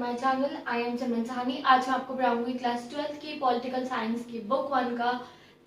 My channel. I am चमन सहानी। आज मैं आपको पढ़ाऊंगी क्लास 12th की पॉलिटिकल साइंस की बुक 1 का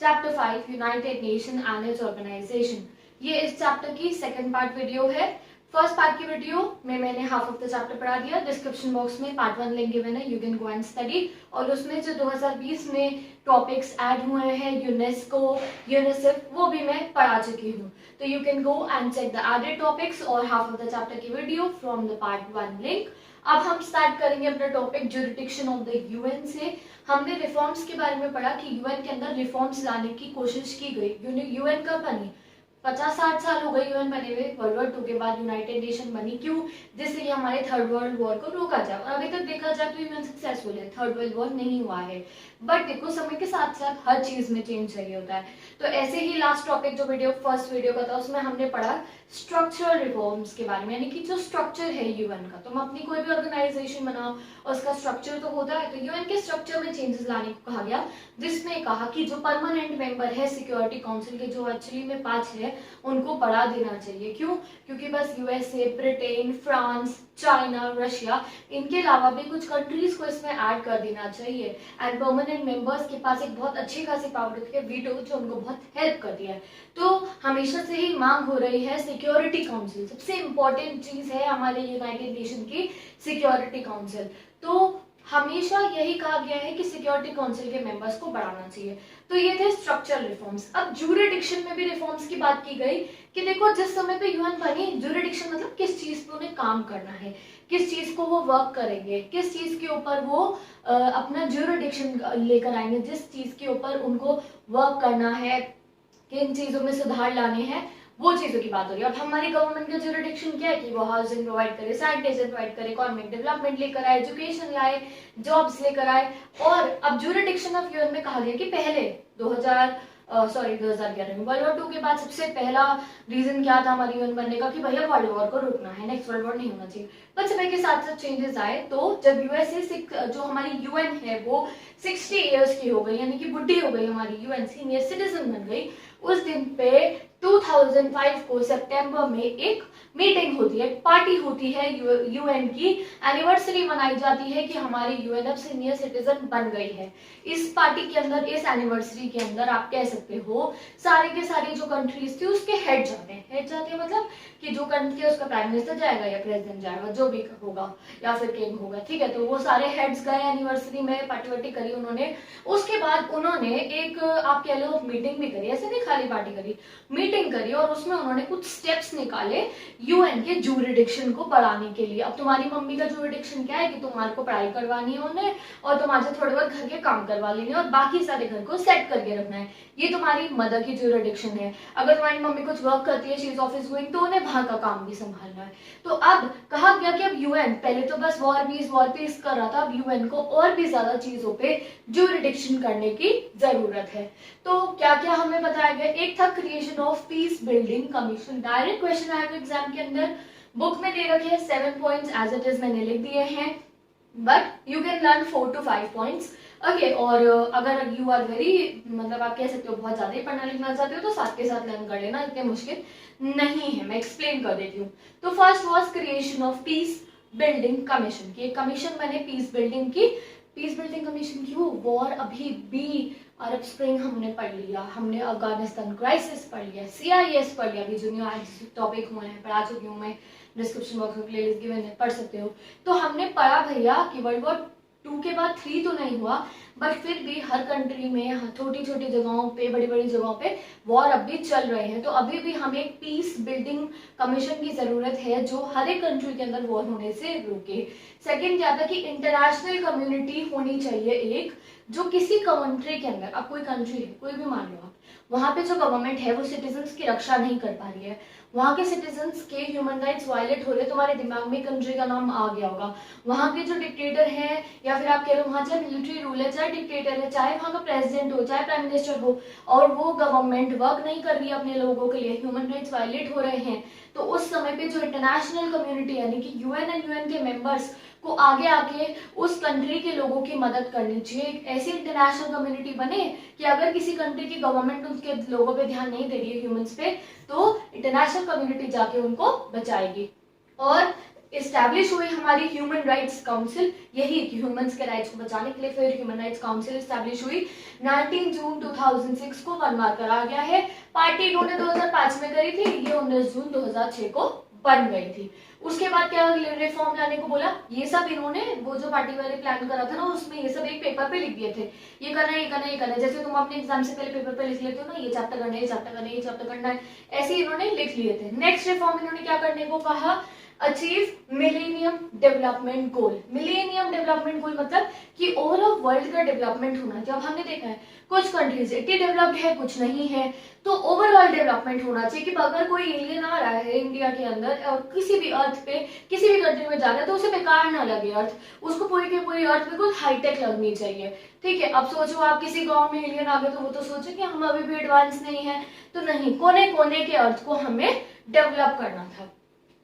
chapter 5 United Nation and its organisation. ये इस चैप्टर की सेकंड पार्ट वीडियो है। फर्स्ट पार्ट की वीडियो में मैंने हाफ ऑफ द चैप्टर पढ़ा दिया। डिस्क्रिप्शन बॉक्स में पार्ट 1 लिंक गिवन है, you can go and study. और उसमें जो 2020 में टॉपिक्स ऐड हुए हैं, यूनेस्को, यूनिसेफ, वो भी मैं पढ़ा चुकी हूँ। तो you can go and check the added topics और हाफ ऑफ द चैप्टर की video from the part 1 link. अब हम स्टार्ट करेंगे अपना topic jurisdiction of the UN से। हमने रिफॉर्म्स के बारे में पढ़ा कि यूएन के अंदर रिफॉर्म्स लाने की कोशिश की गई। यूएन कब बनी? 50-60 साल हो गए यूएन बने हुए। वर्ल्ड वॉर 2 के बाद यूनाइटेड नेशन बनी। क्यों? जिससे कि हमारे थर्ड वर्ल्ड वॉर को रोका जाए। और अभी तक देखा जाए तो यूएन सक्सेसफुल है, थर्ड वर्ल्ड वॉर नहीं हुआ है। बट देखो, समय के साथ साथ हर चीज में चेंज चाहिए होता है। तो ऐसे ही लास्ट टॉपिक जो फर्स्ट वीडियो का था, उसमें हमने पढ़ा स्ट्रक्चरल रिफॉर्म्स के बारे में, यानी कि जो स्ट्रक्चर है यूएन का। तुम अपनी कोई भी ऑर्गेनाइजेशन बनाओ और उसका स्ट्रक्चर तो होता है। तो यूएन के स्ट्रक्चर में चेंजेस लाने को कहा गया, जिसमें कहा कि जो परमानेंट मेंबर है सिक्योरिटी काउंसिल के, जो एक्चुअली में 5 है, उनको बढ़ा देना चाहिए। क्यों? क्योंकि बस USA, Britain, France, China, Russia, इनके अलावा भी कुछ कंट्रीज को इसमें ऐड कर देना चाहिए। एंड परमानेंट मेंबर्स के पास एक बहुत अच्छी खासी पावर होती है, वीटो, जो उनको बहुत हेल्प करती है। तो हमेशा से ही मांग हो रही है सिक्योरिटी काउंसिल। सबसे इंपॉर्टेंट चीज है हमारे यूनाइटेड नेशन की सिक्योरिटी काउंसिल। तो हमेशा यही कहा गया है कि सिक्योरिटी काउंसिल के मेंबर्स को बढ़ाना चाहिए। तो ये थे स्ट्रक्चरल रिफॉर्म्स। अब ज्यूरिडिक्शन में भी रिफॉर्म्स की बात की गई कि देखो, जिस समय पे यूएन बनी, ज्यूरिडिक्शन मतलब किस चीज पे उन्हें काम करना है, किस चीज को वो वर्क करेंगे, किस चीज के ऊपर वो अपना ज्यूरिडिक्शन लेकर आएंगे, जिस चीज के ऊपर उनको वर्क करना है, किन चीजों में सुधार लाने हैं, वो चीजों की बात हो रही है। अब हमारी गवर्नमेंट का ज्यूरिडिक्शन क्या है कि वो हाउसिंग प्रोवाइड करे, सैनिटेशन प्रोवाइड करे, इकोनॉमिक डेवलपमेंट लेकर आए, एजुकेशन लाए, जॉब्स लेकर आए। और अब ज्यूरिडिक्शन ऑफ यूएन में कहा गया कि पहले 2011 में वर्ल्ड वॉर 2 के बाद सबसे पहला रीजन क्या था हमारी यूएन बनने का कि भैया वर्ल्ड वॉर को रोकना है, नेक्स्ट वर्ल्ड वॉर नहीं होना चाहिए। पर समय के साथ साथ चेंजेस आए। तो जब यूएसए जो हमारी यूएन है वो 60 इयर्स की हो गई, यानी कि बुढ़ी हो गई, हमारी यूएन सीनियर सिटीजन बन गई, उस दिन पे 2005 को सितंबर में एक मीटिंग होती है, पार्टी होती है, यूएन की एनिवर्सरी मनाई जाती है कि हमारी यूएन अब सीनियर सिटीजन बन गई है। इस पार्टी के अंदर, इस एनिवर्सरी के अंदर आप कह सकते हो सारे के सारे जो कंट्रीज थी उसके हेड जाते हैं। हेड जाते हैं मतलब कि जो कंट्री है उसका प्राइम मिनिस्टर जाएगा या प्रेसिडेंट जाएगा, जो भी होगा, या फिर किंग होगा, ठीक है। तो वो सारे हेड्स गए एनिवर्सरी में, पार्टी वार्टी करी उन्होंने। उसके बाद उन्होंने एक, आप कह लो, मीटिंग भी करी, ऐसे नहीं खाली पार्टी करी, मीटिंग करी, और उसमें उन्होंने कुछ स्टेप्स निकाले यूएन के ज्यूरिडिक्शन को बढ़ाने के लिए। अब तुम्हारी मम्मी का ज्यूरिडिक्शन क्या है कि तुम्हारे को पढ़ाई करवानी है उन्हें, और तुम्हारे थोड़े बहुत घर के काम करवा लेने, और बाकी सारे घर को सेट करके रखना है। ये तुम्हारी मदर की ज्यूरिडिक्शन है। अगर तुम्हारी मम्मी कुछ वर्क करती है, शी इज ऑफिस गोइंग, तो उन्हें बाहर का काम भी संभालना है। तो अब कहा गया कि अब यूएन, पहले तो बस वॉर पीस कर रहा था, अब यूएन को और भी ज्यादा चीजों पे ज्यूरिडिक्शन करने की जरूरत है। तो क्या क्या हमें बताया गया? एक था creation of peace building commission. Direct question आएगा एग्जाम के अंदर। बुक में दे रखे हैं 7 पॉइंट्स, एज इट इज मैंने लिख दिए हैं, but you can learn 4 to 5 points. Okay, और अगर यू आर वेरी, मतलब आप कह सकते हो बहुत ज्यादा ही पढ़ना लिखना चाहते हो, तो साथ के साथ लर्न कर लेना, इतने मुश्किल नहीं है, मैं एक्सप्लेन कर देती हूँ। तो first was creation of peace building commission की। एक कमीशन बने पीस बिल्डिंग की। पीस बिल्डिंग कमीशन क्यों? वॉर अभी भी, अरब स्प्रिंग हमने पढ़ लिया, हमने अफगानिस्तान क्राइसिस पढ़ लिया, सीआईएस पढ़ लिया, अभी जो न्यू टॉपिक हुए हैं पढ़ा चुकी हूँ मैं, डिस्क्रिप्शन बॉक्स में प्लेलिस्ट गिवन है, पढ़ सकते हो। तो हमने पढ़ा भैया कि वर्ल्ड वॉर 2 के बाद 3 तो नहीं हुआ, बट फिर भी हर कंट्री में छोटी छोटी जगहों पे, बड़ी बड़ी जगहों पे वॉर अब भी चल रहे हैं। तो अभी भी हमें एक पीस बिल्डिंग कमीशन की जरूरत है जो हर एक कंट्री के अंदर वॉर होने से रोके। सेकंड क्या था कि इंटरनेशनल कम्युनिटी होनी चाहिए एक, जो किसी कंट्री के अंदर, अब कोई कंट्री है, कोई भी मान लो आप, वहां पे जो गवर्नमेंट है वो सिटीजन्स की रक्षा नहीं कर पा रही है, वहां के सिटीजन्स के ह्यूमन राइट्स वायलेट हो रहे, तुम्हारे दिमाग में कंट्री का नाम आ गया होगा। वहां के जो डिक्टेटर है, या फिर आप कह लो वहां चाहे मिलिट्री रूल है, चाहे डिक्टेटर है, चाहे वहां का प्रेसिडेंट हो, चाहे प्राइम मिनिस्टर हो, और वो गवर्नमेंट वर्क नहीं कर रही है अपने लोगों के लिए, ह्यूमन राइट्स वायलेट हो रहे हैं, तो उस समय पे जो इंटरनेशनल कम्युनिटी यानी कि यूएन एंड यूएन के मेंबर्स को आगे आके उस कंट्री के लोगों की मदद करनी चाहिए। एक ऐसी इंटरनेशनल कम्युनिटी बने कि अगर किसी कंट्री की गवर्नमेंट उसके लोगों पे ध्यान नहीं दे रही है, ह्यूमंस पे, तो इंटरनेशनल कम्युनिटी जाके उनको बचाएगी। और इस्टेब्लिश हुई हमारी ह्यूमन राइट्स काउंसिल, यही ह्यूमंस के राइट्स को बचाने के लिए फिर ह्यूमन राइट्स काउंसिल इस्टेब्लिश हुई 19 जून 2006 को, वन मार्क करा गया है। पार्टी इन्होंने 2005 में करी थी, ये 19 जून 2006 को बन गई थी। उसके बाद क्या रिफॉर्म लाने को बोला, ये सब इन्होंने वो जो पार्टी वाले प्लान करा था ना उसमें ये सब एक पेपर पे लिख दिए थे, ये करना है ये करना है ये करना है। जैसे तुम अपने एग्जाम से पहले पेपर पे लिख लेते हो ना, ये चैप्टर करना है ये चैप्टर करना है ये चैप्टर करना है, ऐसे इन्होंने लिख लिए थे। नेक्स्ट रिफॉर्म इन्होंने क्या करने को कहा, achieve millennium development goal. Millennium development goal मतलब कि ओवरऑल वर्ल्ड का डेवलपमेंट होना चाहिए। अब हमने देखा है कुछ कंट्रीज इतनी डेवलप्ड है कुछ नहीं है, तो ओवरऑल डेवलपमेंट होना चाहिए कि अगर कोई एलियन आ रहा है इंडिया के अंदर किसी भी अर्थ पे किसी भी कंट्री में जा रहा है तो उसे बेकार ना लगे अर्थ, उसको पूरी की पूरी अर्थ बिल्कुल हाईटेक लगनी चाहिए। ठीक है, अब सोचो आप किसी गांव में एलियन आ गए तो वो तो सोचे कि हम अभी भी एडवांस नहीं है, तो नहीं, कोने कोने के अर्थ को हमें डेवलप करना था।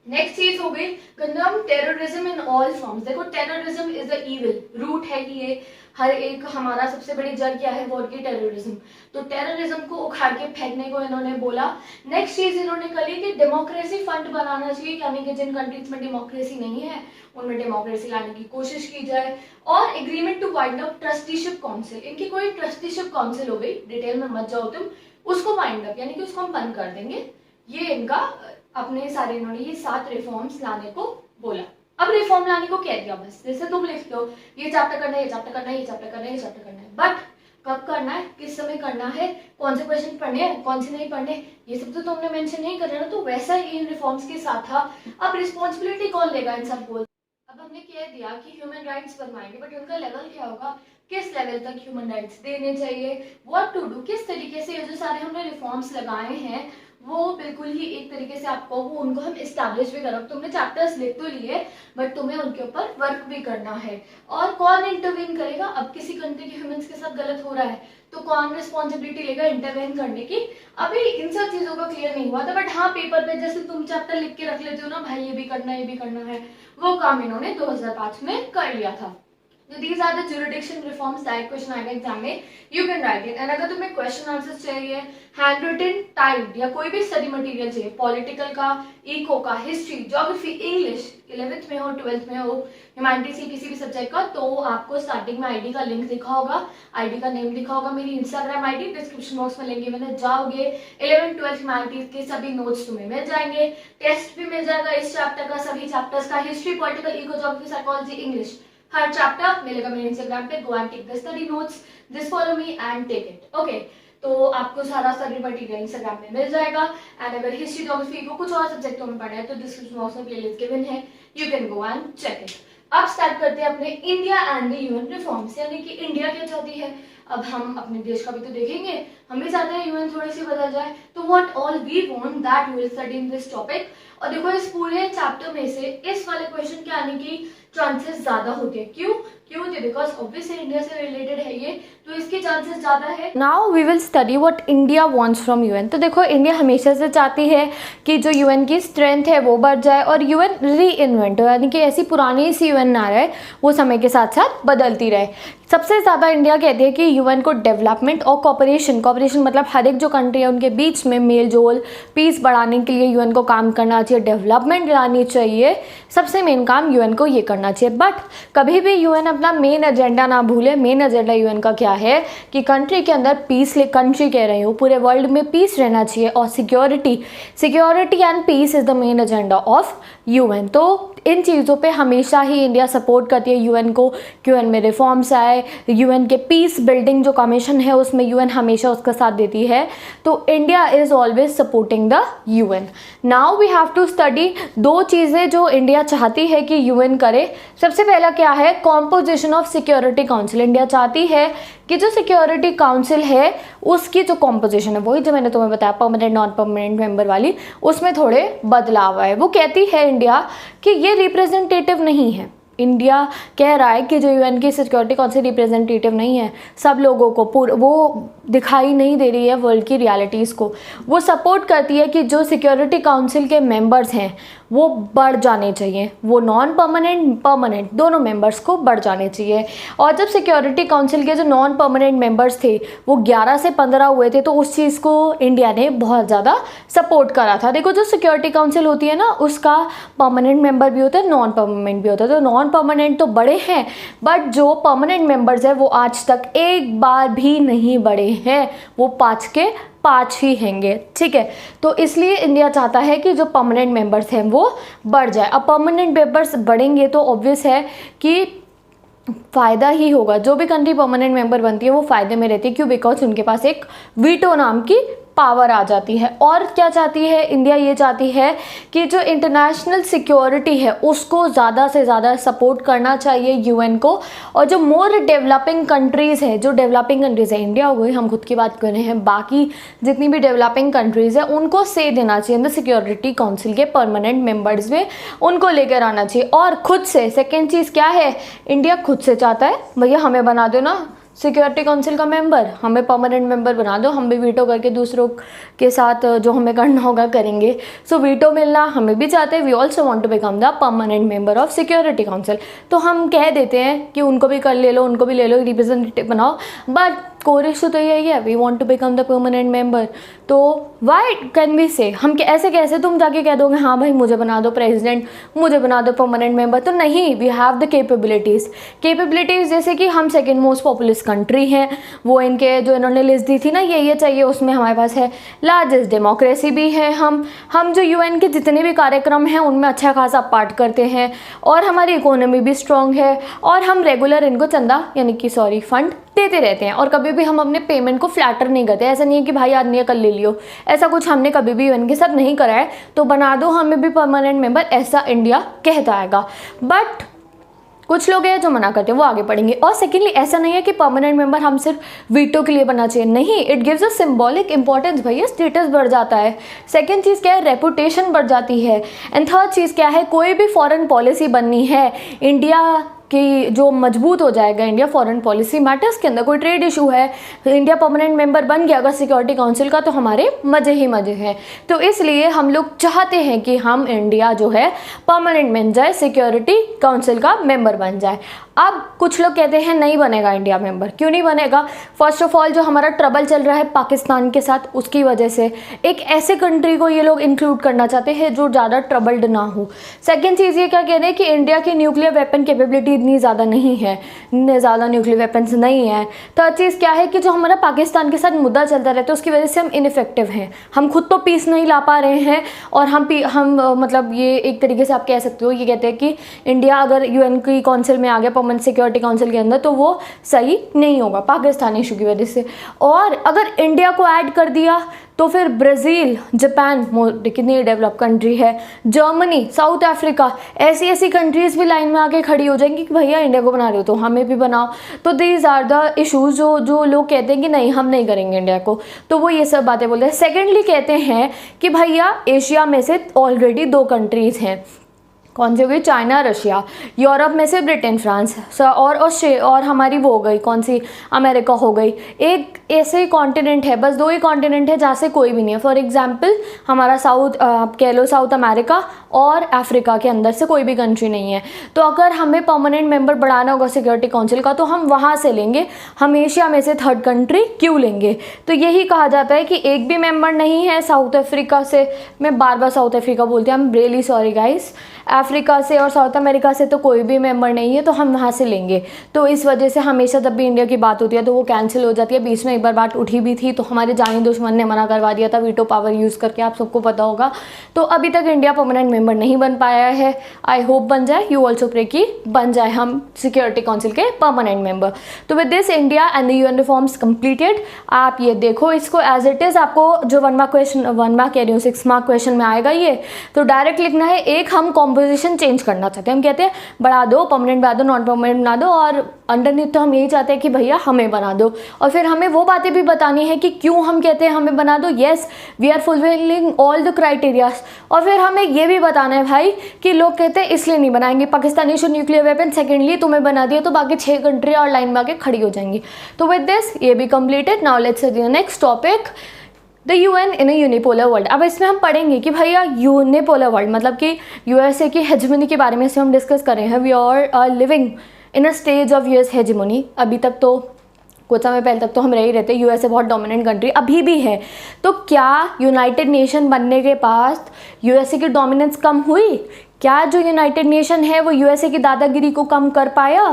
नेक्स्ट चीज हो गई condemn terrorism in all forms. देखो terrorism is the evil, root है कि ये हर एक हमारा सबसे बड़ी जड़ क्या है वॉर की, टेररिज्म। तो टेररिज्म को उखाड़ के फेंकने को इन्होंने बोला। नेक्स्ट चीज इन्होंने कही कि डेमोक्रेसी फंड बनाना चाहिए, यानी कि जिन कंट्रीज में डेमोक्रेसी नहीं है उनमें डेमोक्रेसी लाने की कोशिश की जाए। और agreement to wind up trusteeship council, इनकी कोई ट्रस्टीशिप काउंसिल हो गई, डिटेल में मत जाओ तुम, उसको वाइंड अप यानी कि उसको हम बंद कर देंगे। ये इनका अपने सारे इन्होंने ये 7 रिफॉर्म्स लाने को बोला। अब रिफॉर्म लाने को कह दिया, बस जैसे तुम लिख लो ये चैप्टर करना है ये चैप्टर करना है ये चैप्टर करना है ये चैप्टर करना है, बट कब करना है, किस समय करना है, कौन से क्वेश्चन पढ़ने हैं कौन से नहीं पढ़ने, ये सब तो तुमने मेंशन नहीं करना ना। तो वैसा ही इन रिफॉर्म्स के साथ था। अब रिस्पॉन्सिबिलिटी कौन लेगा इन सब को, अब हमने कह दिया कि ह्यूमन राइट्स बनवाएंगे, बट उनका लेवल क्या होगा, किस लेवल तक ह्यूमन राइट्स देने चाहिए, व्हाट टू डू, किस तरीके से ये जो सारे हमने रिफॉर्म्स लगाए हैं वो बिल्कुल ही एक तरीके से आपको वो उनको हम एस्टैब्लिश भी करो। तुमने चैप्टर्स लिख तो लिए बट तुम्हें उनके ऊपर वर्क भी करना है। और कौन इंटरवेन करेगा, अब किसी कंट्री के ह्यूमंस के साथ गलत हो रहा है तो कौन रिस्पॉन्सिबिलिटी लेगा इंटरवेन करने की। अभी इन सब चीजों का क्लियर नहीं हुआ था, बट हाँ पेपर पे जैसे तुम चैप्टर लिख के रख लेते हो ना, भाई ये भी करना है ये भी करना है, वो काम इन्होंने 2005 में कर लिया था। So these are the jurisdiction reforms, direct question आएगा एग्जाम में, you can write it। and अगर तुम्हें क्वेश्चन आंसर्स चाहिए हैंड रिटन टाइप्ड या कोई भी स्टडी मटेरियल चाहिए, पॉलिटिकल का, इको का, हिस्ट्री, ज्योग्राफी, इंग्लिश 11th में हो 12th में हो, ह्यूमैनिटीज की किसी भी सब्जेक्ट का, तो आपको स्टार्टिंग में आईडी का लिंक दिखा होगा, आईडी का नेम दिखा होगा, मेरी इंस्टाग्राम आईडी डिस्क्रिप्शन बॉक्स में लेंगे मैंने, जाओगे 11th 12th ह्यूमैनिटीज के सभी नोट्स तुम्हें मिल जाएंगे, टेस्ट भी मिल जाएगा इस चैप्टर का, सभी चैप्टर्स का, history, political, eco, geography, psychology, English, हर चैप्टर मिलेगा मेरे इंस्टाग्राम पे। Go and take the study notes, just follow me and take it, okay. तो आपको सारा स्टडी मटेरियल इंस्टाग्राम पे मिल जाएगा। एंड अगर हिस्ट्री, ज्योग्राफी को कुछ और सब्जेक्टों में पढ़ना है तो डिस्क्रिप्शन बॉक्स में प्लेलिस्ट गिवन है, you can go and check it. अब स्टार्ट करते हैं अपने India and the UN reforms, यानी कि इंडिया क्या चाहती है। अब हम अपने देश का भी तो देखेंगे, हम भी चाहते हैं यूएन थोड़ी सी बदल जाए, तो what all we want that we will study in this topic. और देखो इस पूरे चैप्टर में से इस वाले क्वेश्चन के आने की चांसेस ज्यादा होते हैं। क्यों होते, बिकॉज ऑब्वियसली इंडिया से रिलेटेड है ये, तो इसके चांसेस ज्यादा है। Now we will study what India wants from UN. तो देखो इंडिया हमेशा से चाहती है कि जो यूएन की स्ट्रेंथ है वो बढ़ जाए और यूएन री इन्वेंट हो, यानी कि ऐसी पुरानी सी यूएन ना रहे, वो समय के साथ साथ बदलती रहे। सबसे ज़्यादा इंडिया कहती है कि यूएन को डेवलपमेंट और कॉपरेशन मतलब हर एक जो कंट्री है उनके बीच में मेल जोल, पीस बढ़ाने के लिए यूएन को काम करना चाहिए, डेवलपमेंट लानी चाहिए, सबसे मेन काम यूएन को ये करना चाहिए। बट कभी भी यूएन अपना मेन एजेंडा ना भूले। मेन एजेंडा यूएन का क्या है कि कंट्री के अंदर पीस, कंट्री कह रही हूँ, पूरे वर्ल्ड में पीस रहना चाहिए और security and peace is the main agenda of UN. तो इन चीज़ों पे हमेशा ही इंडिया सपोर्ट करती है यूएन को, यूएन में रिफॉर्म्स आए, यूएन के पीस बिल्डिंग जो कमीशन है उसमें यूएन हमेशा उसका साथ देती है। तो India is always supporting the UN. Now we have to study 2 चीज़ें जो इंडिया चाहती है कि यूएन करे। सबसे पहला क्या है, composition of security council. India चाहती है कि जो सिक्योरिटी काउंसिल है उसकी जो कॉम्पोजिशन है, वही जो मैंने तुम्हें बताया परमानेंट नॉन परमानेंट मेंबर वाली, उसमें थोड़े बदलाव आए। वो कहती है इंडिया कि ये रिप्रेजेंटेटिव नहीं है। इंडिया कह रहा है कि जो यूएन की सिक्योरिटी काउंसिल रिप्रेजेंटेटिव नहीं है, सब लोगों को वो दिखाई नहीं दे रही है वर्ल्ड की रियलिटीज़ को। वो सपोर्ट करती है कि जो सिक्योरिटी काउंसिल के मेंबर्स हैं वो बढ़ जाने चाहिए, वो नॉन परमानेंट परमानेंट दोनों मेंबर्स को बढ़ जाने चाहिए। और जब सिक्योरिटी काउंसिल के जो नॉन परमानेंट मेंबर्स थे वो 11 से 15 हुए थे, तो उस चीज़ को इंडिया ने बहुत ज़्यादा सपोर्ट करा था। देखो जो सिक्योरिटी काउंसिल होती है ना, उसका परमानेंट मेंबर भी होता है, नॉन परमानेंट भी होता है। तो नॉन परमानेंट तो बड़े हैं, बट जो परमानेंट मेंबर्स हैं वो आज तक एक बार भी नहीं बढ़े हैं, वो 5 के 5 ही हैंगे, ठीक है। तो इसलिए इंडिया चाहता है कि जो परमानेंट मेंबर्स हैं वो बढ़ जाए। अब परमानेंट मेंबर्स बढ़ेंगे तो ऑब्वियस है कि फ़ायदा ही होगा। जो भी कंट्री परमानेंट मेंबर बनती है वो फ़ायदे में रहती है। क्यों? बिकॉज उनके पास एक वीटो नाम की पावर आ जाती है। और क्या चाहती है इंडिया? ये चाहती है कि जो इंटरनेशनल सिक्योरिटी है उसको ज़्यादा से ज़्यादा सपोर्ट करना चाहिए यूएन को। और जो मोर डेवलपिंग कंट्रीज़ है, जो डेवलपिंग कंट्रीज़ है, इंडिया हो गई, हम खुद की बात कर रहे हैं, बाकी जितनी भी डेवलपिंग कंट्रीज़ है उनको से देना चाहिए इन द सिक्योरिटी काउंसिल के परमानेंट मेंबर्स में, उनको लेकर आना चाहिए। और खुद से सेकेंड चीज़ क्या है, इंडिया खुद से चाहता है भैया हमें बना दो ना सिक्योरिटी काउंसिल का मेंबर, हमें परमानेंट मेंबर बना दो, हम भी वीटो करके दूसरों के साथ जो हमें करना होगा करेंगे। सो वीटो मिलना हम भी चाहते हैं। We also want to become the permanent member of security council. तो हम कह देते हैं कि उनको भी कर ले लो, उनको भी ले लो, रिप्रेजेंटेटिव बनाओ, बट कोर इशू तो यही है, we want to become the permanent member. तो व्हाई कैन वी से, हम ऐसे कैसे तुम जाके कह दोगे हाँ भाई मुझे बना दो प्रेसिडेंट, मुझे बना दो परमानेंट मेंबर? तो नहीं, वी हैव द कैपेबिलिटीज़ जैसे कि हम सेकेंड मोस्ट पॉपुलस कंट्री हैं, वो इनके जो इन्होंने लिस्ट दी थी ना ये चाहिए, उसमें हमारे पास है। लार्जेस्ट डेमोक्रेसी भी है हम जो यूएन के जितने भी कार्यक्रम हैं उनमें अच्छा खासा पार्ट करते हैं, और हमारी इकोनॉमी भी स्ट्रॉन्ग है, और हम रेगुलर इनको चंदा यानी कि फंड देते रहते हैं। और कभी भी हम अपने पेमेंट को फ्लैटर नहीं करते। ऐसा नहीं है कि भाई आज नहीं कल ले लियो, ऐसा कुछ हमने कभी भी यूएन के साथ नहीं करा है। तो बना दो हमें भी परमानेंट मेंबर, ऐसा इंडिया कहता आएगा। बट कुछ लोग हैं जो मना करते हैं, वो आगे पढ़ेंगे। और सेकेंडली ऐसा नहीं है कि परमानेंट मेंबर हम सिर्फ वीटो के लिए बनना चाहिए, नहीं, it gives a symbolic importance, भैया स्टेटस बढ़ जाता है। सेकेंड चीज़ क्या है, रेपुटेशन बढ़ जाती है। एंड थर्ड चीज़ क्या है, कोई भी फॉरेन पॉलिसी बननी है इंडिया कि जो मजबूत हो जाएगा इंडिया फॉरेन पॉलिसी मैटर्स के अंदर, कोई ट्रेड इशू है, इंडिया परमानेंट मेंबर बन गया अगर सिक्योरिटी काउंसिल का, तो हमारे मज़े ही मज़े हैं। तो इसलिए हम लोग चाहते हैं कि हम इंडिया जो है परमानेंट बन जाए, सिक्योरिटी काउंसिल का मेंबर बन जाए। अब कुछ लोग कहते हैं नहीं बनेगा इंडिया मेंबर। क्यों नहीं बनेगा? फर्स्ट ऑफ ऑल जो हमारा ट्रबल चल रहा है पाकिस्तान के साथ, उसकी वजह से एक ऐसे कंट्री को ये लोग इंक्लूड करना चाहते हैं जो ज़्यादा ट्रबल्ड ना हो। सेकेंड चीज़ ये क्या कह रहे हैं कि इंडिया की न्यूक्लियर वेपन कैपेबिलिटी इतनी ज़्यादा नहीं है, इतने ज़्यादा न्यूक्लियर वेपन्स नहीं है। थर्ड चीज़ क्या है कि जो हमारा पाकिस्तान के साथ मुद्दा चलता रहता है उसकी वजह से हम इनफेक्टिव हैं, हम खुद तो पीस नहीं ला पा रहे हैं, और हम मतलब ये एक तरीके से आप कह सकते हो, ये कहते हैं कि इंडिया अगर यूएन की काउंसिल में आ गया, परमानेंट सिक्योरिटी काउंसिल के अंदर, तो वो सही नहीं होगा पाकिस्तान इशू की वजह से। और अगर इंडिया को ऐड कर दिया तो फिर ब्राज़ील, जापान कितनी डेवलप कंट्री है, जर्मनी, साउथ अफ्रीका, ऐसी कंट्रीज़ भी लाइन में आके खड़ी हो जाएंगी कि भैया इंडिया को बना रहे हो तो हमें भी बनाओ। तो दीज आर द इशूज़ जो लोग कहते हैं कि नहीं हम नहीं करेंगे इंडिया को, तो वो ये सब बातें बोलते हैं। सेकेंडली कहते हैं कि भैया एशिया में से ऑलरेडी 2 कंट्रीज़ हैं, कौन सी हो गई? China, Russia. यूरोप में से ब्रिटेन, फ्रांस, और हमारी वो हो गई कौन सी? अमेरिका हो गई। एक ऐसे कॉन्टिनेंट है, बस 2 ही कॉन्टिनेंट है जहाँ से कोई भी नहीं है। फॉर एग्जांपल हमारा आप कह लो साउथ अमेरिका और अफ्रीका के अंदर से कोई भी कंट्री नहीं है। तो अगर हमें परमानेंट मेंबर बढ़ाना होगा सिक्योरिटी काउंसिल का तो हम वहाँ से लेंगे, हम एशिया में से थर्ड कंट्री क्यों लेंगे? तो यही कहा जाता है कि एक भी मेंबर नहीं है साउथ अफ्रीका से, मैं बार बार साउथ अफ्रीका बोलती हूँ, I am really sorry guys, Africa से और साउथ अमेरिका से तो कोई भी मेंबर नहीं है, तो हम वहाँ से लेंगे। तो इस वजह से हमेशा जब भी इंडिया की बात होती है तो वो कैंसिल हो जाती है। बीच में एक बार बात उठी भी थी तो हमारे जानी दुश्मन ने मना करवा दिया था वीटो पावर यूज़ करके, आप सबको पता होगा। तो अभी तक इंडिया परमानेंट मेंबर नहीं बन पाया है, आई होप बन जाए, यू ऑल्सो प्रे कि बन जाए हम सिक्योरिटी काउंसिल के परमानेंट मेंबर। तो with this India and the UN reforms completed. आप ये देखो इसको एज इट इज़, आपको जो 1 मार्क कह रही हूँ 6 मार्क क्वेश्चन में आएगा ये, तो डायरेक्ट लिखना है। एक हम कॉम्पोजिशन चेंज करना चाहते हैं, हम कहते हैं बढ़ा दो, परमानेंट बना दो, नॉन परमानेंट बना दो, और अंडरनीथ तो हम यही चाहते हैं कि भैया हमें बना दो। और फिर हमें वो बातें भी बतानी है कि क्यों हम कहते हैं हमें बना दो, yes we are fulfilling all the criterias. और फिर हमें ये भी बताना है भाई कि लोग कहते हैं इसलिए नहीं बनाएंगे, Pakistan issue nuclear weapon, secondly तुम्हें बना दिया तो बाकी 6 कंट्री और लाइन में आके खड़ी हो जाएंगी। तो विद दिस ये भी completed. Now let's see the next topic, the UN in a unipolar world. अब इसमें हम पढ़ेंगे कि भैया यूनिपोलर वर्ल्ड मतलब कि यूएसए की हेजेमनी के बारे में से हम डिस्कस कर रहे हैं। We are living in a stage of US hegemony. अभी तक तो कुछ समय पहले तक तो हम रह ही रहते, यूएसए बहुत डोमिनेंट कंट्री अभी भी है। तो क्या यूनाइटेड नेशन बनने के पास यूएसए की डोमिनेंस कम हुई? क्या जो यूनाइटेड नेशन है वो यूएसए की दादागिरी को कम कर पाया?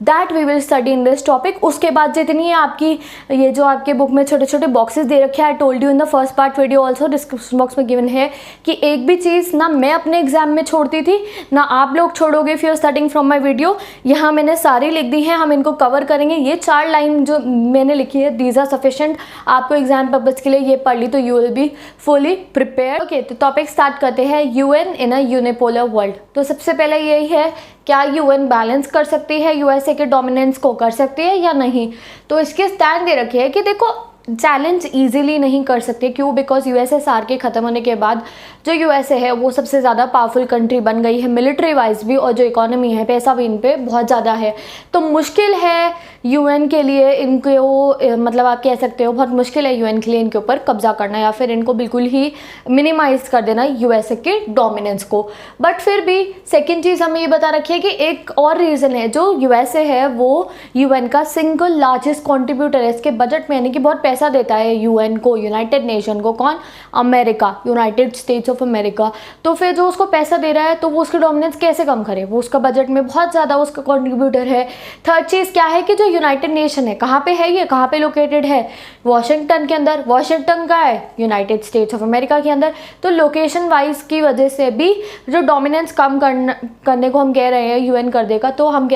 That we will study in this topic. उसके बाद जितनी है आपकी ये जो आपके बुक में छोटे छोटे बॉक्सेस दे रखे हैं, I told you in the first part video also, description box में गिवन है कि एक भी चीज़ ना मैं अपने एग्जाम में छोड़ती थी ना आप लोग छोड़ोगे if you are starting from my video. यहाँ मैंने सारी लिख दी हैं, हम इनको कवर करेंगे। ये 4 लाइन जो मैंने लिखी है दीज आर सफिशेंट आपको एग्जाम पर्पज के लिए, ये पढ़ ली तो you will be fully prepare. Okay, तो टॉपिक स्टार्ट करते हैं, UN in a unipolar world. तो सबसे पहले यही है, क्या यूएन बैलेंस कर सकती है यूएसए के डोमिनेंस को, कर सकती है या नहीं? तो इसके स्टैंड दे रखे हैं कि देखो चैलेंज इजीली नहीं कर सकते। क्यों? बिकॉज यूएसएसआर के ख़त्म होने के बाद जो यूएसए है वो सबसे ज़्यादा पावरफुल कंट्री बन गई है मिलिट्री वाइज भी, और जो इकोनॉमी है पैसा भी इन पे बहुत ज़्यादा है। तो मुश्किल है यूएन के लिए इनको, मतलब आप कह सकते हो बहुत मुश्किल है यूएन के लिए इनके ऊपर कब्जा करना या फिर इनको बिल्कुल ही मिनिमाइज कर देना यूएसए के डोमिनेंस को। बट फिर भी सेकेंड चीज़ हमें ये बता रखी है कि एक और रीज़न है, जो यूएसए है वो यूएन का सिंगल लार्जेस्ट कॉन्ट्रीब्यूटर है इसके बजट में, यानी कि बहुत पैसा देता है यूएन को, यूनाइटेड नेशन को। कौन? America, United states of America. तो फिर जो उसको पैसा दे रहा है तो वो उसकी डोमिनेंस कैसे कम करे? वो उसका बजट में बहुत ज़्यादा उसका कॉन्ट्रीब्यूटर है। थर्ड चीज़ क्या है कि जो यूनाइटेड नेशन है कहाँ पे है, ये कहाँ पे लोकेटेड है? वॉशिंगटन के अंदर। वॉशिंगटन का है यूनाइटेड स्टेट्स ऑफ अमेरिका के अंदर। तो लोकेशन वाइज की वजह से भी जो डोमिनेंस कम करने को हम कह रहे हैं यूएन कर देगा, तो हम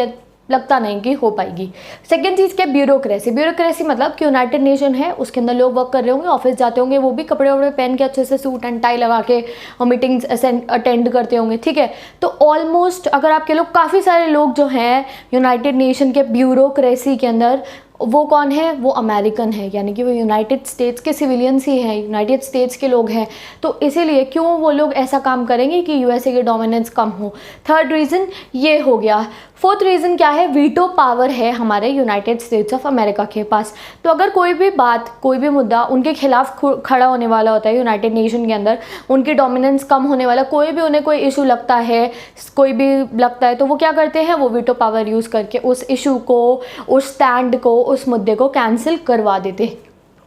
लगता नहीं कि हो पाएगी। सेकेंड चीज़ क्या? ब्यूरोक्रेसी। ब्यूरोक्रेसी मतलब कि यूनाइटेड नेशन है उसके अंदर लोग वर्क कर रहे होंगे, ऑफिस जाते होंगे, वो भी कपड़े वपड़े पहन के अच्छे से सूट एंड टाई लगा के और मीटिंग्स अटेंड करते होंगे, ठीक है। तो ऑलमोस्ट अगर आपके लोग काफ़ी सारे लोग जो हैं यूनाइटेड नेशन के ब्यूरोक्रेसी के अंदर, वो कौन है? वो अमेरिकन है, यानी कि वो यूनाइटेड स्टेट्स के सिविलियंस ही हैं, यूनाइटेड स्टेट्स के लोग हैं। तो इसीलिए क्यों वो लोग ऐसा काम करेंगे कि यूएसए के डोमिनेंस कम हो। थर्ड रीज़न ये हो गया। फोर्थ रीज़न क्या है? वीटो पावर है हमारे यूनाइटेड स्टेट्स ऑफ अमेरिका के पास। तो अगर कोई भी बात, कोई भी मुद्दा उनके खिलाफ खड़ा होने वाला होता है यूनाइटेड नेशन के अंदर, उनकी डोमिनेंस कम होने वाला, कोई भी उन्हें कोई इशू लगता है, कोई भी लगता है, तो वो क्या करते हैं? वो वीटो पावर यूज़ करके उस इशू को, उस स्टैंड को, उस मुद्दे को कैंसिल करवा देते।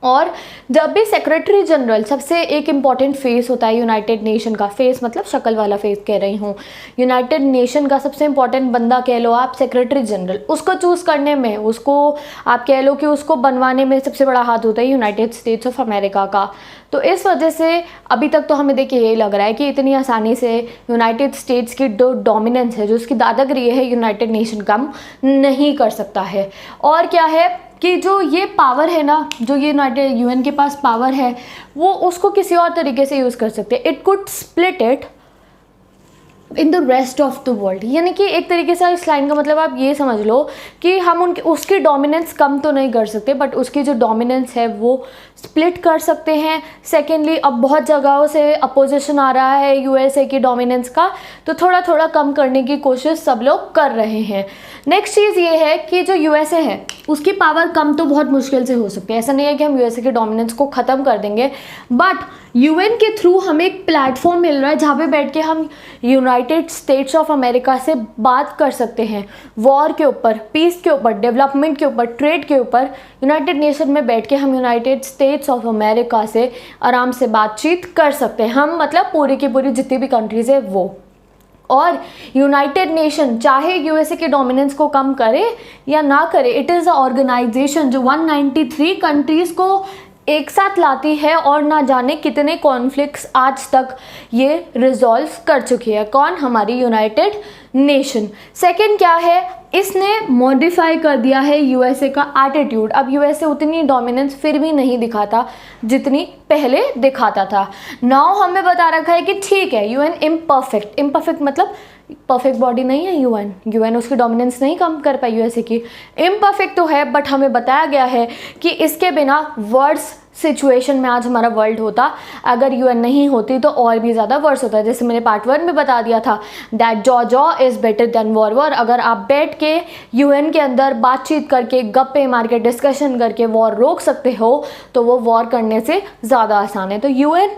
और जब भी सेक्रेटरी जनरल, सबसे एक इम्पॉर्टेंट फेस होता है यूनाइटेड नेशन का, फेस मतलब शक्ल वाला फेस कह रही हूँ, यूनाइटेड नेशन का सबसे इम्पॉर्टेंट बंदा कह लो आप सेक्रेटरी जनरल, उसको चूज़ करने में, उसको आप कह लो कि उसको बनवाने में सबसे बड़ा हाथ होता है यूनाइटेड स्टेट्स ऑफ अमेरिका का। तो इस वजह से अभी तक तो हमें देखिए यही लग रहा है कि इतनी आसानी से यूनाइटेड स्टेट्स की जो डोमिनेंस है, जो उसकी दादागिरी है, यूनाइटेड नेशन कम नहीं कर सकता है। और क्या है कि जो ये पावर है ना, जो ये यूनाइटेड यूएन के पास पावर है, वो उसको किसी और तरीके से यूज़ कर सकते हैं। It could split it in the rest of the world, यानी कि एक तरीके से इस लाइन का मतलब आप ये समझ लो कि हम उसकी डोमिनेंस कम तो नहीं कर सकते, बट उसकी जो डोमिनेंस है वो स्प्लिट कर सकते हैं। सेकेंडली, अब बहुत जगहों से अपोजिशन आ रहा है यूएसए की डोमिनेंस का, तो थोड़ा थोड़ा कम करने की कोशिश सब लोग कर रहे हैं। नेक्स्ट चीज़ ये है कि जो यूएसए है उसकी पावर कम तो बहुत मुश्किल से हो सकती है। ऐसा नहीं है कि हम यूएसए के डोमिनेंस को ख़त्म कर देंगे, बट यूएन के थ्रू हमें एक प्लेटफॉर्म मिल रहा है जहाँ पे बैठ के हम यूनाइटेड स्टेट्स ऑफ अमेरिका से बात कर सकते हैं, वॉर के ऊपर, पीस के ऊपर, डेवलपमेंट के ऊपर, ट्रेड के ऊपर। यूनाइटेड नेशन में बैठ के हम यूनाइटेड स्टेट्स ऑफ अमेरिका से आराम से बातचीत कर सकते हैं, हम मतलब पूरी की पूरी जितनी भी कंट्रीज़ है वो। और यूनाइटेड नेशन चाहे यूएसए के डोमिनेंस को कम करे या ना करे, इट इज़ अ ऑर्गेनाइजेशन जो 193 कंट्रीज़ को एक साथ लाती है और ना जाने कितने कॉन्फ्लिक्ट्स आज तक ये रिजॉल्व कर चुकी है। कौन? हमारी यूनाइटेड नेशन। सेकंड क्या है? इसने मॉडिफाई कर दिया है यूएसए का एटीट्यूड। अब यूएसए उतनी डोमिनेंस फिर भी नहीं दिखाता जितनी पहले दिखाता था। नाउ हमें बता रखा है कि ठीक है यूएन इम्परफेक्ट, इम्परफेक्ट मतलब परफेक्ट बॉडी नहीं है यूएन उसकी डोमिनेंस नहीं कम कर पाई यूएसए की। इम्परफेक्ट तो है, बट हमें बताया गया है कि इसके बिना वर्स सिचुएशन में आज हमारा वर्ल्ड होता, अगर यूएन नहीं होती तो और भी ज़्यादा वर्स होता है। जैसे मैंने पार्ट 1 में बता दिया था that jaw is better than war. अगर आप बैठ के यूएन के अंदर बातचीत करके, गप्पे मार के, डिस्कशन करके वॉर रोक सकते हो तो वो वॉर करने से ज़्यादा आसान है। तो यूएन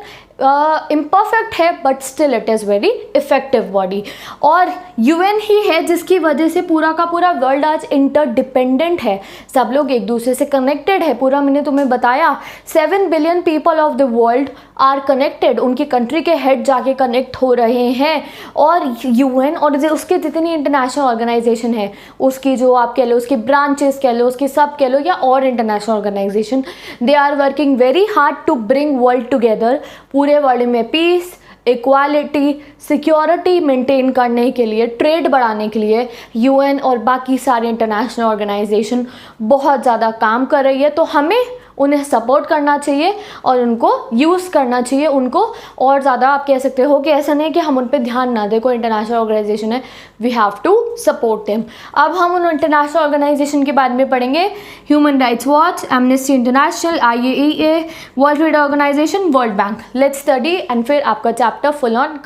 इम्परफेक्ट है but still it is very effective body. और यूएन ही है जिसकी वजह से पूरा का पूरा वर्ल्ड आज इंटरडिपेंडेंट है, सब लोग एक दूसरे से कनेक्टेड है। पूरा मैंने तुम्हें बताया 7 billion people of the world are connected, उनकी कंट्री के हेड जाके कनेक्ट हो रहे हैं। और यूएन और उसके जितनी इंटरनेशनल ऑर्गेनाइजेशन है, उसकी जो आप कह लो, उसकी ब्रांचेस कह लो, उसकी सब कह लो, या और international organisation, they are working very hard to bring world together. पूरे वर्ल्ड में पीस, इक्वालिटी, सिक्योरिटी मेंटेन करने के लिए, ट्रेड बढ़ाने के लिए यूएन और बाकी सारे इंटरनेशनल ऑर्गेनाइजेशन बहुत ज़्यादा काम कर रही है। तो हमें उन्हें सपोर्ट करना चाहिए और उनको यूज़ करना चाहिए उनको, और ज़्यादा आप कह सकते हो कि ऐसा नहीं कि हम उन पर ध्यान ना दें। कोई इंटरनेशनल ऑर्गेनाइजेशन है, we have to support them. अब हम उन इंटरनेशनल ऑर्गेनाइजेशन के बारे में पढ़ेंगे। Human rights watch, Amnesty International, IAEA, world trade organisation, world bank. Let's study and फिर आपका चैप्टर फुल ऑन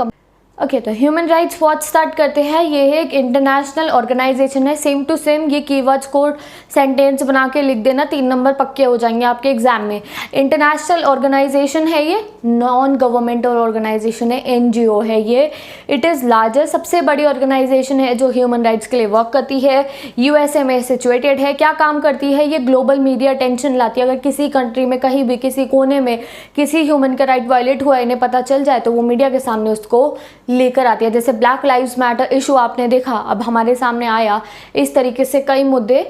ओके। तो ह्यूमन राइट्स वॉच स्टार्ट करते हैं। ये एक इंटरनेशनल ऑर्गेनाइजेशन है, सेम टू सेम ये कीवर्ड्स को सेंटेंस बना के लिख देना, 3 नंबर पक्के हो जाएंगे आपके एग्जाम में। इंटरनेशनल ऑर्गेनाइजेशन है ये, नॉन गवर्नमेंटल ऑर्गेनाइजेशन है, NGO है ये। इट इज़ लार्जेस्ट, सबसे बड़ी ऑर्गेनाइजेशन है जो ह्यूमन राइट्स के लिए वर्क करती है। USA में सिचुएटेड है। क्या काम करती है ये? ग्लोबल मीडिया अटेंशन लाती है। अगर किसी कंट्री में कहीं भी किसी कोने में किसी ह्यूमन का राइट वायलेट हुआ, इन्हें पता चल जाए तो वो मीडिया के सामने उसको लेकर आती है। जैसे ब्लैक लाइव्स मैटर इशू आपने देखा, अब हमारे सामने आया, इस तरीके से कई मुद्दे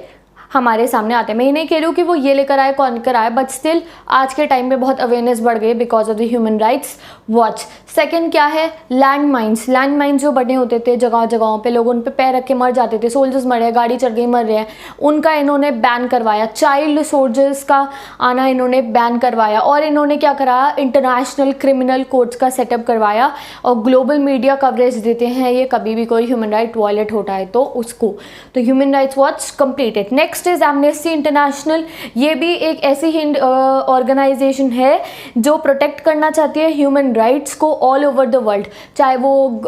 हमारे सामने आते हैं। मैं ये नहीं कह रही हूँ कि वो ये लेकर आए कौन कर आए, बट स्टिल आज के टाइम पे बहुत अवेयरनेस बढ़ गई because of the human rights watch. Second क्या है? Land mines. लैंड माइंस जो बने होते थे जगह जगहों पे, लोग उन पे पैर रख के मर जाते थे, सोल्जर्स मरे, गाड़ी चढ़ गई मर रहे हैं, उनका इन्होंने बैन करवाया। चाइल्ड सोल्जर्स का आना इन्होंने बैन करवाया। और इन्होंने क्या कराया? इंटरनेशनल क्रिमिनल कोर्ट्स का सेटअप करवाया और ग्लोबल मीडिया कवरेज देते हैं ये कभी भी कोई ह्यूमन राइट वायलेट होता है तो उसको। तो human rights watch completed. Next is amnesty international. ये भी एक ऐसी ही ऑर्गेनाइजेशन है जो प्रोटेक्ट करना चाहती है ह्यूमन राइट्स को ऑल ओवर द वर्ल्ड, चाहे वो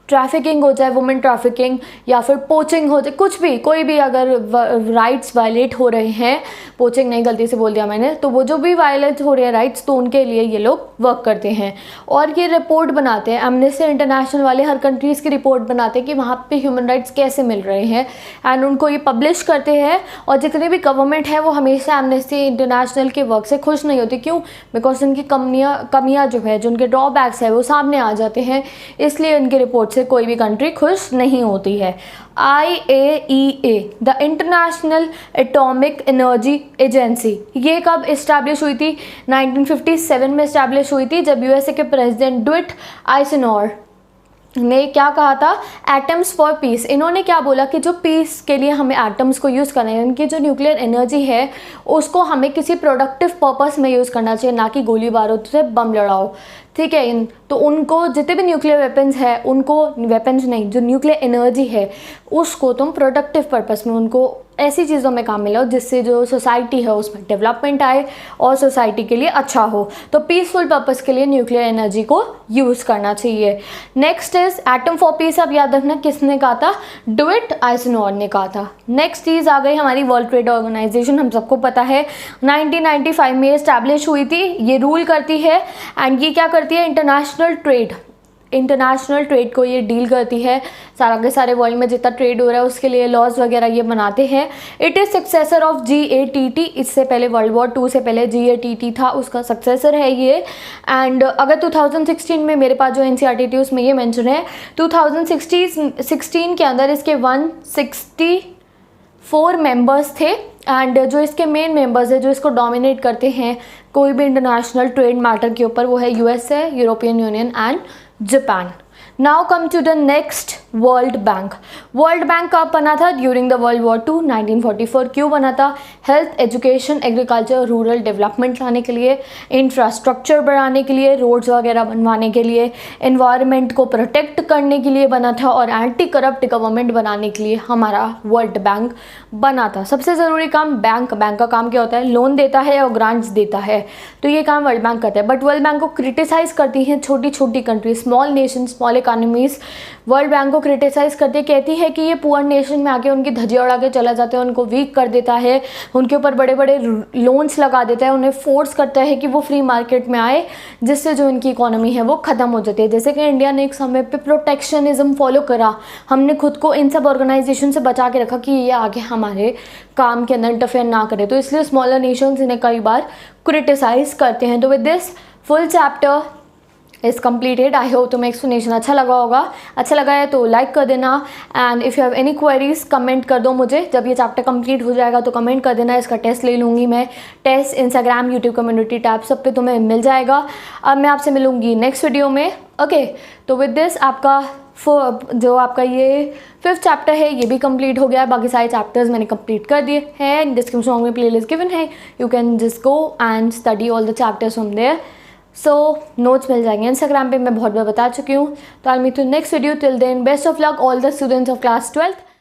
ट्रैफिकिंग हो जाए, वुमेन ट्रैफिकिंग, या फिर पोचिंग हो जाए, कुछ भी, कोई भी अगर राइट्स वायलेट हो रहे हैं, पोचिंग नहीं गलती से बोल दिया मैंने, तो वो जो भी वायलेट हो रहे हैं राइट्स, तो उनके लिए ये लोग वर्क करते हैं। और ये रिपोर्ट बनाते हैं, एमनेस्टी इंटरनेशनल वाले हर कंट्रीज़ की रिपोर्ट बनाते हैं कि वहाँ पे ह्यूमन राइट्स कैसे मिल रहे हैं, एंड उनको ये पब्लिश करते हैं। और जितने भी गवर्नमेंट है वो हमेशा एमनेस्टी इंटरनेशनल के वर्क से खुश नहीं होती। क्यों? बिकॉज उनकी कमियाँ जो है, जो उनके ड्रॉबैक्स है वो सामने आ जाते हैं, इसलिए उनकी रिपोर्ट से कोई भी कंट्री खुश नहीं होती है। IAEA, the international atomic energy agency, ये कब इस्टेब्लिश हुई थी? 1957 में इस्टेब्लिश हुई थी, जब USA के प्रेसिडेंट ड्विट आइसेनहोवर ने क्या कहा था? Atoms for piece. इन्होंने क्या बोला कि जो पीस के लिए हमें एटम्स को यूज़ करना है, इनकी जो न्यूक्लियर एनर्जी है उसको हमें किसी प्रोडक्टिव पर्पस में यूज़ करना चाहिए, ना कि गोली बारूद से बम लड़ाओ। ठीक है, तो उनको जितने भी न्यूक्लियर वेपन्स है, उनको वेपन्स नहीं, जो न्यूक्लियर एनर्जी है उसको तुम प्रोडक्टिव पर्पस में, उनको ऐसी चीज़ों में काम मिलाओ जिससे जो सोसाइटी है उसमें डेवलपमेंट आए और सोसाइटी के लिए अच्छा हो। तो पीसफुल पर्पस के लिए न्यूक्लियर एनर्जी को यूज़ करना चाहिए। Next is atom for piece. अब याद रखना किसने कहा था? ड्विट आइसेनहोवर ने कहा था। नेक्स्ट चीज़ आ गई हमारी वर्ल्ड ट्रेड ऑर्गेनाइजेशन। हम सबको पता है 1995 में इस्टेब्लिश हुई थी, ये रूल करती है एंड ये क्या करती है? इंटरनेशनल ट्रेड को ये डील करती है। सारा के सारे वर्ल्ड में जितना ट्रेड हो रहा है उसके लिए लॉज वगैरह ये बनाते हैं। It is successor of GATT। इससे पहले वर्ल्ड वॉर 2 से पहले GATT था, उसका सक्सेसर है ये। एंड अगर 2016 में मेरे पास जो NCERT थी उसमें ये मेंशन है, 2016 के अंदर इसके 164 मेंबर्स थे। एंड जो इसके मेन मेंबर्स है, जो इसको डोमिनेट करते हैं कोई भी इंटरनेशनल ट्रेड मैटर के ऊपर, वो है USA, European Union and Japan. Now come to the next, world bank. World bank कब बना था? During the world war two, 1944। क्यों बना था? Health, education, agriculture, rural development लाने के लिए, इंफ्रास्ट्रक्चर बढ़ाने के लिए, रोड्स वगैरह बनवाने के लिए, एनवायरनमेंट को प्रोटेक्ट करने के लिए बना था, और एंटी करप्ट गवर्नमेंट बनाने के लिए हमारा वर्ल्ड बैंक बना था। सबसे ज़रूरी काम बैंक का काम क्या होता है? लोन देता है और ग्रांट्स देता है, तो ये काम वर्ल्ड बैंक करता है। बट वर्ल्ड बैंक को क्रिटिसाइज़ करती हैं छोटी छोटी countries, small nation, small economies world bank को क्रिटिसाइज़ करती है, कहती है कि ये पुअर नेशन में आके उनकी धज्जियां उड़ा के चला जाता है, उनको वीक कर देता है, उनके ऊपर बड़े बड़े लोन्स लगा देता है, उन्हें फोर्स करता है कि वो फ्री मार्केट में आए, जिससे जो इनकी इकोनॉमी है वो ख़त्म हो जाती है। जैसे कि इंडिया ने एक समय पे प्रोटेक्शनिज्म फॉलो करा, हमने खुद को इन सब ऑर्गेनाइजेशन से बचा के रखा कि ये आगे हमारे काम के अंदर इंटरफेयर ना करे, तो इसलिए स्मॉलर नेशंस इन्हें कई बार क्रिटिसाइज़ करते हैं। तो with this full chapter is completed. I hope तुम्हें एक्सप्लेनेशन अच्छा लगा होगा। अच्छा लगा है तो लाइक कर देना, and if you have any queries comment कर दो मुझे। जब ये चैप्टर कंप्लीट हो जाएगा तो कमेंट कर देना, इसका टेस्ट ले लूँगी मैं। Test Instagram, YouTube community tab सब पे तुम्हें मिल जाएगा। अब मैं आपसे मिलूँगी नेक्स्ट वीडियो में। ओके, तो विद दिस आपका जो आपका ये 5th चैप्टर है ये भी कंप्लीट हो गया है। बाकी सारे चैप्टर्स मैंने कंप्लीट कर दिए हैं। डिस्क्रिप्शन बॉक्स में प्लेलिस्ट गिवन है, you can just go and study all the chapters from there. So notes मिल जाएंगे इंस्टाग्राम पे, मैं बहुत बार बता चुकी हूँ। तो I meet you next video. Till then best of luck all the students of class 12th।